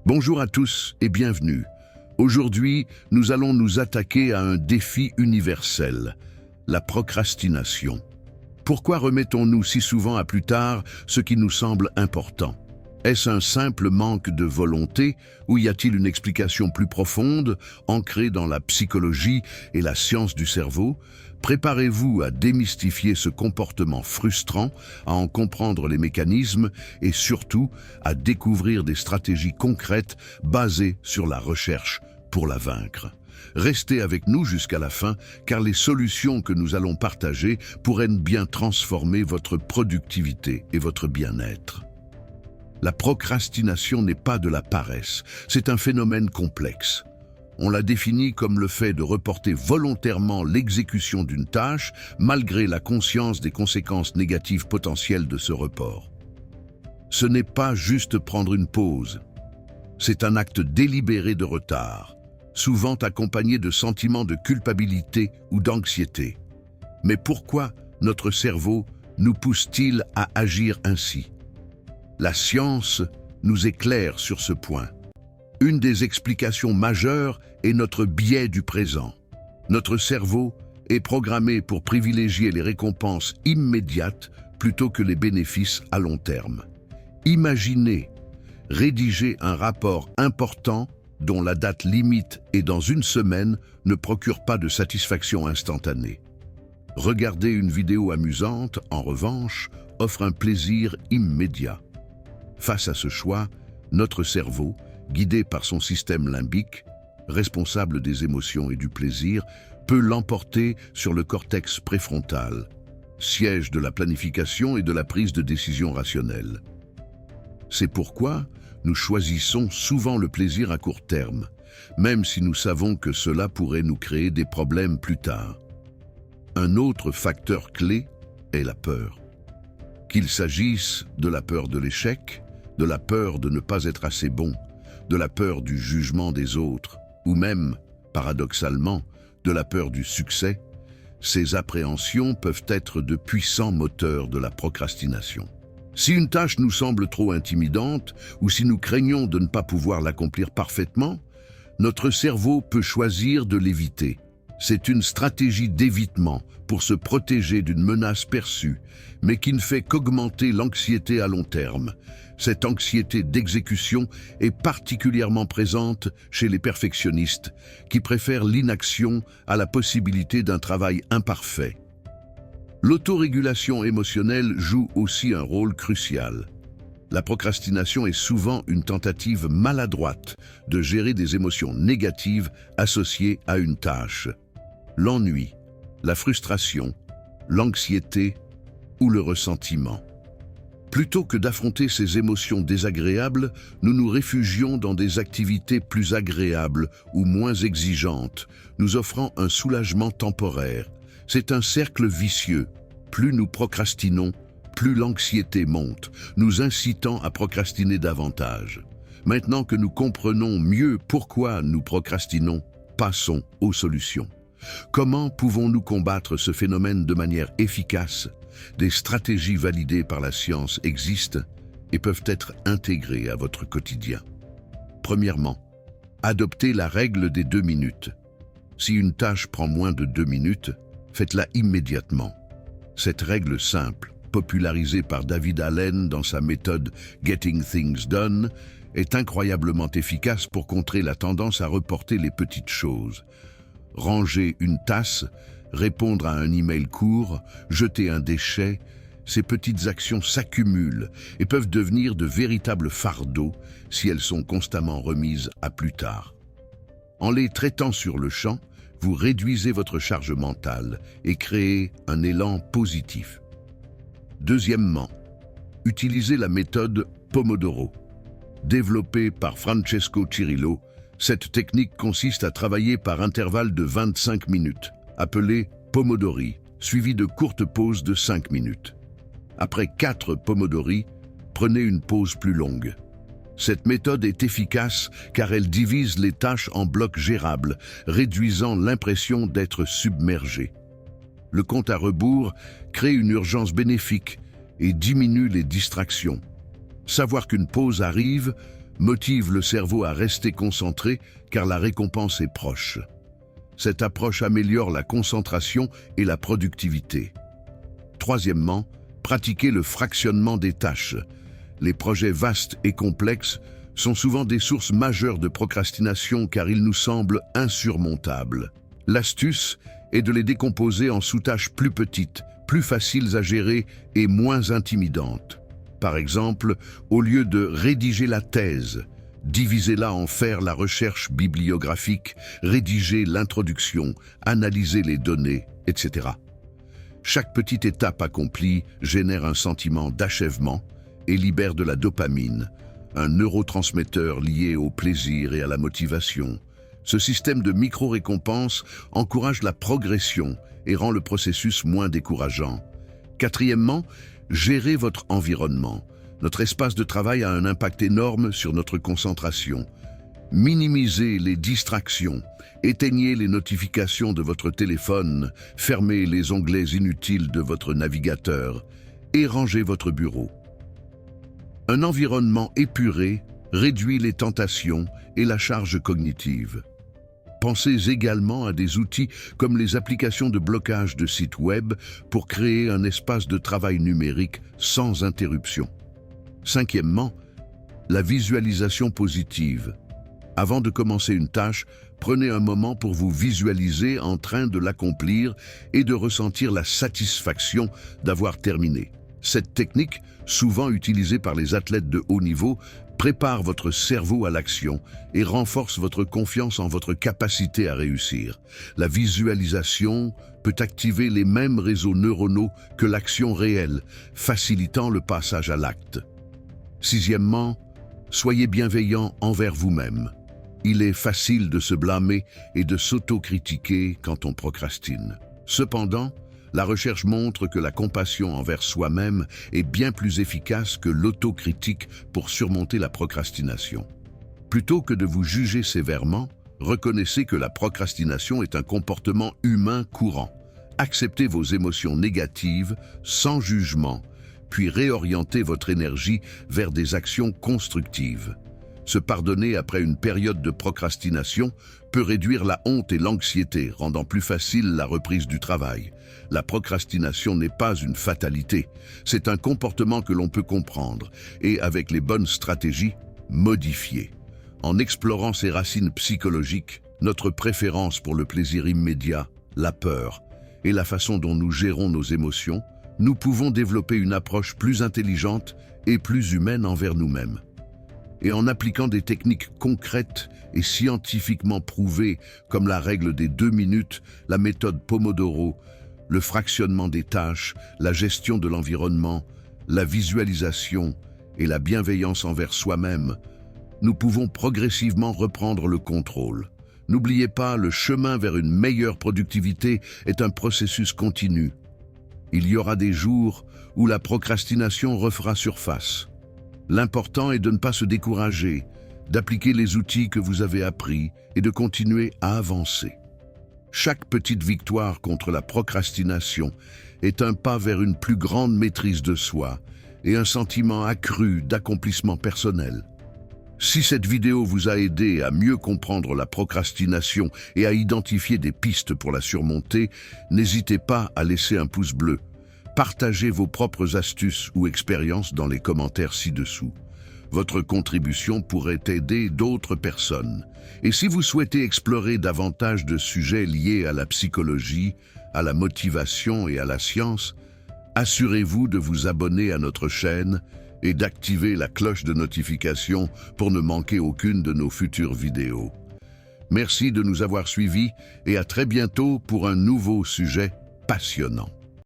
Bonjour à tous et bienvenue. Aujourd'hui, nous allons nous attaquer à un défi universel, la procrastination. Pourquoi remettons-nous si souvent à plus tard ce qui nous semble important? Est-ce un simple manque de volonté ou y a-t-il une explication plus profonde, ancrée dans la psychologie et la science du cerveau? Préparez-vous à démystifier ce comportement frustrant, à en comprendre les mécanismes et surtout à découvrir des stratégies concrètes basées sur la recherche pour la vaincre. Restez avec nous jusqu'à la fin, car les solutions que nous allons partager pourraient bien transformer votre productivité et votre bien-être. La procrastination n'est pas de la paresse, c'est un phénomène complexe. On la définit comme le fait de reporter volontairement l'exécution d'une tâche malgré la conscience des conséquences négatives potentielles de ce report. Ce n'est pas juste prendre une pause, c'est un acte délibéré de retard, souvent accompagné de sentiments de culpabilité ou d'anxiété. Mais pourquoi notre cerveau nous pousse-t-il à agir ainsi? La science nous éclaire sur ce point. Une des explications majeures est notre biais du présent. Notre cerveau est programmé pour privilégier les récompenses immédiates plutôt que les bénéfices à long terme. Imaginez rédiger un rapport important dont la date limite est dans une semaine ne procure pas de satisfaction instantanée. Regarder une vidéo amusante, en revanche, offre un plaisir immédiat. Face à ce choix, notre cerveau, guidé par son système limbique, responsable des émotions et du plaisir, peut l'emporter sur le cortex préfrontal, siège de la planification et de la prise de décision rationnelle. C'est pourquoi nous choisissons souvent le plaisir à court terme, même si nous savons que cela pourrait nous créer des problèmes plus tard. Un autre facteur clé est la peur. Qu'il s'agisse de la peur de l'échec, de la peur de ne pas être assez bon, de la peur du jugement des autres, ou même, paradoxalement, de la peur du succès, ces appréhensions peuvent être de puissants moteurs de la procrastination. Si une tâche nous semble trop intimidante, ou si nous craignons de ne pas pouvoir l'accomplir parfaitement, notre cerveau peut choisir de l'éviter. C'est une stratégie d'évitement pour se protéger d'une menace perçue, mais qui ne fait qu'augmenter l'anxiété à long terme. Cette anxiété d'exécution est particulièrement présente chez les perfectionnistes, qui préfèrent l'inaction à la possibilité d'un travail imparfait. L'autorégulation émotionnelle joue aussi un rôle crucial. La procrastination est souvent une tentative maladroite de gérer des émotions négatives associées à une tâche. L'ennui, la frustration, l'anxiété ou le ressentiment. Plutôt que d'affronter ces émotions désagréables, nous nous réfugions dans des activités plus agréables ou moins exigeantes, nous offrant un soulagement temporaire. C'est un cercle vicieux. Plus nous procrastinons, plus l'anxiété monte, nous incitant à procrastiner davantage. Maintenant que nous comprenons mieux pourquoi nous procrastinons, passons aux solutions. Comment pouvons-nous combattre ce phénomène de manière efficace? Des stratégies validées par la science existent et peuvent être intégrées à votre quotidien. Premièrement, adoptez la règle des 2 minutes. Si une tâche prend moins de 2 minutes, faites-la immédiatement. Cette règle simple, popularisée par David Allen dans sa méthode Getting Things Done, est incroyablement efficace pour contrer la tendance à reporter les petites choses. Ranger une tasse, répondre à un email court, jeter un déchet, ces petites actions s'accumulent et peuvent devenir de véritables fardeaux si elles sont constamment remises à plus tard. En les traitant sur le champ, vous réduisez votre charge mentale et créez un élan positif. Deuxièmement, utilisez la méthode Pomodoro. Développée par Francesco Cirillo, cette technique consiste à travailler par intervalles de 25 minutes, appelée Pomodori, suivie de courtes pauses de 5 minutes. Après 4 Pomodori, prenez une pause plus longue. Cette méthode est efficace car elle divise les tâches en blocs gérables, réduisant l'impression d'être submergé. Le compte à rebours crée une urgence bénéfique et diminue les distractions. Savoir qu'une pause arrive motive le cerveau à rester concentré car la récompense est proche. Cette approche améliore la concentration et la productivité. Troisièmement, pratiquez le fractionnement des tâches. Les projets vastes et complexes sont souvent des sources majeures de procrastination car ils nous semblent insurmontables. L'astuce est de les décomposer en sous-tâches plus petites, plus faciles à gérer et moins intimidantes. Par exemple, au lieu de rédiger la thèse, divisez-la en faire la recherche bibliographique, rédiger l'introduction, analyser les données, etc. Chaque petite étape accomplie génère un sentiment d'achèvement et libère de la dopamine, un neurotransmetteur lié au plaisir et à la motivation. Ce système de micro-récompenses encourage la progression et rend le processus moins décourageant. Quatrièmement, gérez votre environnement. Notre espace de travail a un impact énorme sur notre concentration. Minimisez les distractions, éteignez les notifications de votre téléphone, fermez les onglets inutiles de votre navigateur et rangez votre bureau. Un environnement épuré réduit les tentations et la charge cognitive. Pensez également à des outils comme les applications de blocage de sites web pour créer un espace de travail numérique sans interruption. Cinquièmement, la visualisation positive. Avant de commencer une tâche, prenez un moment pour vous visualiser en train de l'accomplir et de ressentir la satisfaction d'avoir terminé. Cette technique, souvent utilisée par les athlètes de haut niveau, prépare votre cerveau à l'action et renforce votre confiance en votre capacité à réussir. La visualisation peut activer les mêmes réseaux neuronaux que l'action réelle, facilitant le passage à l'acte. Sixièmement, soyez bienveillant envers vous-même. Il est facile de se blâmer et de s'autocritiquer quand on procrastine. Cependant, la recherche montre que la compassion envers soi-même est bien plus efficace que l'autocritique pour surmonter la procrastination. Plutôt que de vous juger sévèrement, reconnaissez que la procrastination est un comportement humain courant. Acceptez vos émotions négatives sans jugement, puis réorientez votre énergie vers des actions constructives. Se pardonner après une période de procrastination peut réduire la honte et l'anxiété, rendant plus facile la reprise du travail. La procrastination n'est pas une fatalité, c'est un comportement que l'on peut comprendre et, avec les bonnes stratégies, modifier. En explorant ses racines psychologiques, notre préférence pour le plaisir immédiat, la peur et la façon dont nous gérons nos émotions, nous pouvons développer une approche plus intelligente et plus humaine envers nous-mêmes. Et en appliquant des techniques concrètes et scientifiquement prouvées comme la règle des 2 minutes, la méthode Pomodoro, le fractionnement des tâches, la gestion de l'environnement, la visualisation et la bienveillance envers soi-même, nous pouvons progressivement reprendre le contrôle. N'oubliez pas, le chemin vers une meilleure productivité est un processus continu. Il y aura des jours où la procrastination refera surface. L'important est de ne pas se décourager, d'appliquer les outils que vous avez appris et de continuer à avancer. Chaque petite victoire contre la procrastination est un pas vers une plus grande maîtrise de soi et un sentiment accru d'accomplissement personnel. Si cette vidéo vous a aidé à mieux comprendre la procrastination et à identifier des pistes pour la surmonter, n'hésitez pas à laisser un pouce bleu. Partagez vos propres astuces ou expériences dans les commentaires ci-dessous. Votre contribution pourrait aider d'autres personnes. Et si vous souhaitez explorer davantage de sujets liés à la psychologie, à la motivation et à la science, assurez-vous de vous abonner à notre chaîne et d'activer la cloche de notification pour ne manquer aucune de nos futures vidéos. Merci de nous avoir suivis et à très bientôt pour un nouveau sujet passionnant.